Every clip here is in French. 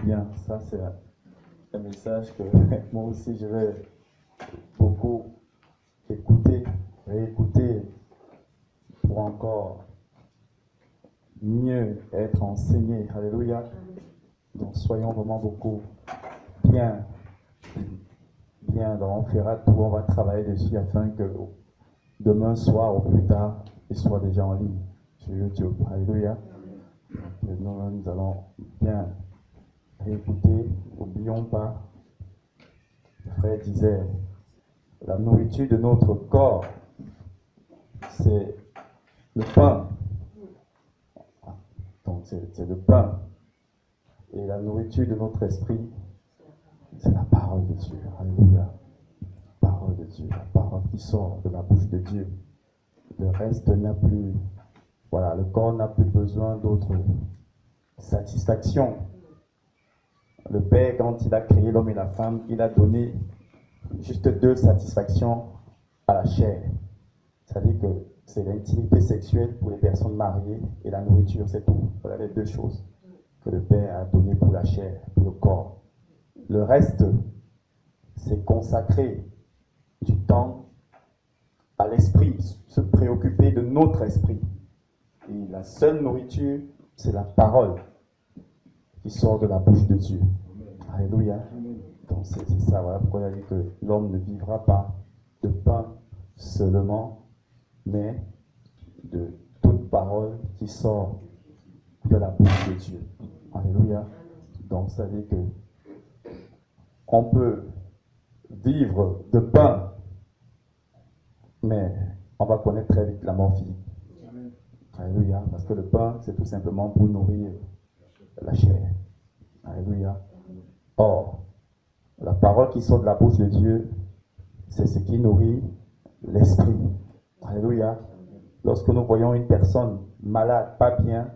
bien. Ça, c'est un message que moi aussi, je vais beaucoup écouter, réécouter pour encore mieux être enseigné. Alléluia. Donc, soyons vraiment beaucoup bien. Donc, on fera tout, on va travailler dessus afin que demain soir ou plus tard, il soit déjà en ligne sur YouTube. Alléluia. Maintenant, nous allons bien réécouter. N'oublions pas, le frère disait, la nourriture de notre corps, c'est le pain. Donc, c'est le pain. Et la nourriture de notre esprit, c'est la parole de Dieu. Alléluia. La parole de Dieu, la parole qui sort de la bouche de Dieu. Le reste n'a plus, voilà, le corps n'a plus besoin d'autre satisfaction. Le Père, quand il a créé l'homme et la femme, il a donné juste deux satisfactions à la chair. C'est-à-dire que c'est l'intimité sexuelle pour les personnes mariées et la nourriture, c'est tout. Voilà les deux choses que le Père a données pour la chair, pour le corps. Le reste, c'est consacrer du temps à l'esprit, se préoccuper de notre esprit. Et la seule nourriture, c'est la parole qui sort de la bouche de Dieu. Alléluia. Donc c'est ça, voilà pourquoi il a dit que l'homme ne vivra pas de pain seulement, mais de toute parole qui sort de la bouche de Dieu. Alléluia. Donc ça veut dire que on peut vivre de pain, mais on va connaître très vite la mort physique. Alléluia. Parce que le pain, c'est tout simplement pour nourrir la chair. Alléluia. Or, la parole qui sort de la bouche de Dieu, c'est ce qui nourrit l'esprit. Alléluia. Lorsque nous voyons une personne malade, pas bien,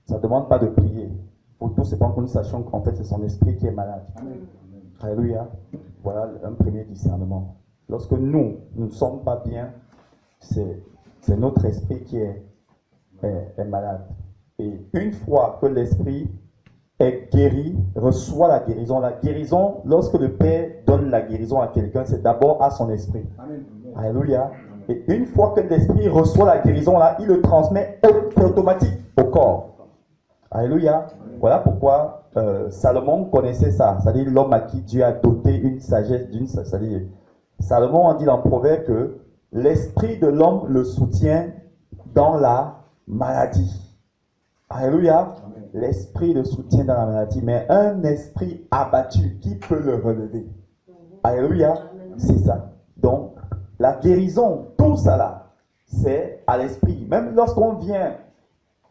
ça ne demande pas de prier. Pour tout, c'est pas que nous sachions qu'en fait, c'est son esprit qui est malade. Alléluia. Voilà un premier discernement. Lorsque nous ne sommes pas bien, c'est notre esprit qui est malade. Et une fois que l'esprit est guéri, reçoit la guérison, lorsque le Père donne la guérison à quelqu'un, c'est d'abord à son esprit. Amen. Alléluia. Et une fois que l'esprit reçoit la guérison, là, il le transmet automatique au corps. Alléluia. Voilà pourquoi Salomon connaissait ça. C'est-à-dire l'homme à qui Dieu a doté une sagesse, c'est-à-dire Salomon en dit dans le Proverbe que l'esprit de l'homme le soutient dans la maladie. Alléluia. L'esprit le soutient dans la maladie, mais un esprit abattu, qui peut le relever? Alléluia. C'est ça. Donc, la guérison, tout ça là, c'est à l'esprit. Même lorsqu'on vient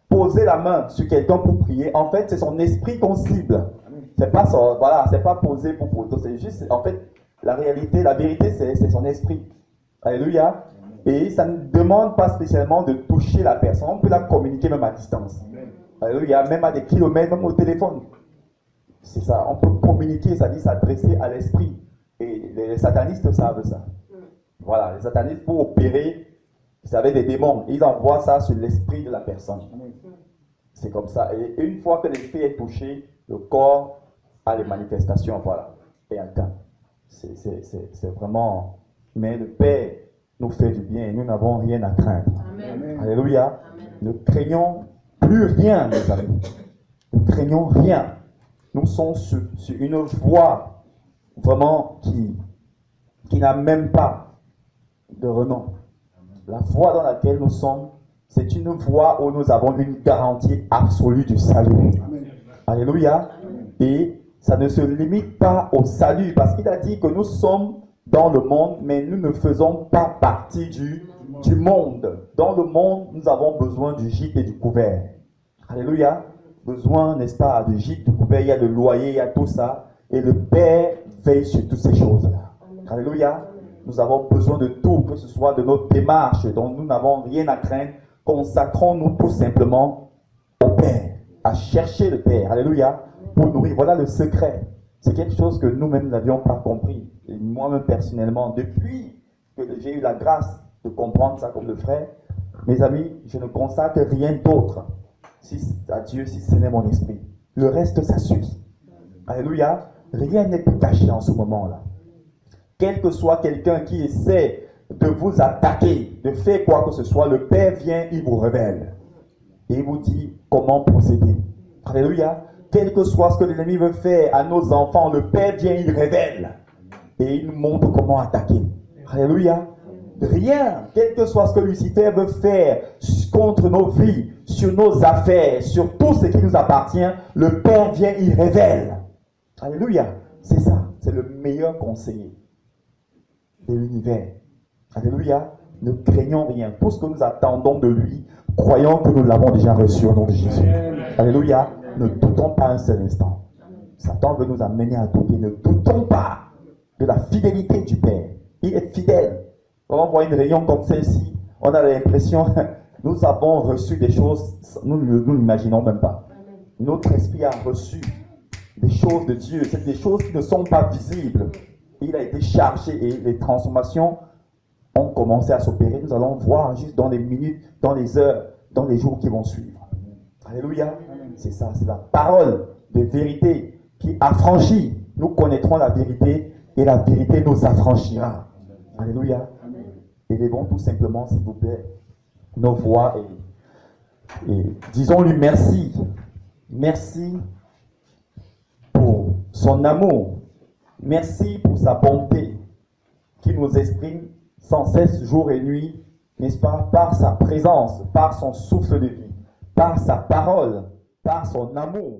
poser la main sur quelqu'un pour prier, en fait, c'est son esprit qu'on cible. C'est pas son, voilà, c'est pas posé pour photo, c'est juste, en fait, la réalité, la vérité, c'est son esprit. Alléluia. Et ça ne demande pas spécialement de toucher la personne, on peut la communiquer même à distance. Alléluia, même à des kilomètres, même au téléphone. C'est ça, on peut communiquer, ça dit s'adresser à l'esprit. Et les satanistes savent ça. Voilà, les satanistes, pour opérer, ils avaient des démons. Ils envoient ça sur l'esprit de la personne. C'est comme ça. Et une fois que l'esprit est touché, le corps a les manifestations, voilà, et atteint. C'est vraiment... Mais le Père nous fait du bien et nous n'avons rien à craindre. Amen. Alléluia. Amen. Ne craignons plus rien, mes amis. Ne craignons rien. Nous sommes sur une voie vraiment qui n'a même pas de renom. La voie dans laquelle nous sommes, c'est une voie où nous avons une garantie absolue du salut. Amen. Alléluia. Amen. Et ça ne se limite pas au salut, parce qu'il a dit que nous sommes dans le monde, mais nous ne faisons pas partie du monde. Dans le monde, nous avons besoin du gîte et du couvert. Alléluia. Besoin, n'est-ce pas, du gîte, du couvert, il y a le loyer, il y a tout ça. Et le Père veille sur toutes ces choses-là. Alléluia. Nous avons besoin de tout, que ce soit de notre démarche, dont nous n'avons rien à craindre. Consacrons-nous tout simplement au Père, à chercher le Père. Alléluia. Pour nourrir. Voilà le secret. C'est quelque chose que nous-mêmes n'avions pas compris. Et moi-même personnellement, depuis que j'ai eu la grâce de comprendre ça comme le frère, mes amis, je ne consacre rien d'autre à Dieu si ce n'est mon esprit. Le reste, ça suit. Alléluia. Rien n'est caché en ce moment-là. Quel que soit quelqu'un qui essaie de vous attaquer, de faire quoi que ce soit, le Père vient, il vous révèle. Et il vous dit comment procéder. Alléluia. Quel que soit ce que l'ennemi veut faire à nos enfants, le Père vient, il révèle. Et il nous montre comment attaquer. Alléluia. Rien, quel que soit ce que Lucifer veut faire contre nos vies, sur nos affaires, sur tout ce qui nous appartient, le Père vient, il révèle. Alléluia. C'est ça. C'est le meilleur conseiller de l'univers. Alléluia. Ne craignons rien. Tout ce que nous attendons de lui, croyons que nous l'avons déjà reçu au nom de Jésus. Alléluia. Ne doutons pas un seul instant. Satan veut nous amener à douter. Ne doutons pas de la fidélité du Père. Il est fidèle. Quand on voit une réunion comme celle-ci, on a l'impression nous avons reçu des choses, nous ne l'imaginons même pas. Notre esprit a reçu des choses de Dieu. C'est des choses qui ne sont pas visibles. Il a été chargé et les transformations ont commencé à s'opérer. Nous allons voir juste dans les minutes, dans les heures, dans les jours qui vont suivre. Alléluia. C'est ça, c'est la parole de vérité qui affranchit. Nous connaîtrons la vérité et la vérité nous affranchira. Alléluia. Élevons tout simplement, s'il vous plaît, nos voix et disons-lui merci. Merci pour son amour. Merci pour sa bonté qui nous exprime sans cesse jour et nuit, n'est-ce pas, par sa présence, par son souffle de vie, par sa parole, par son amour.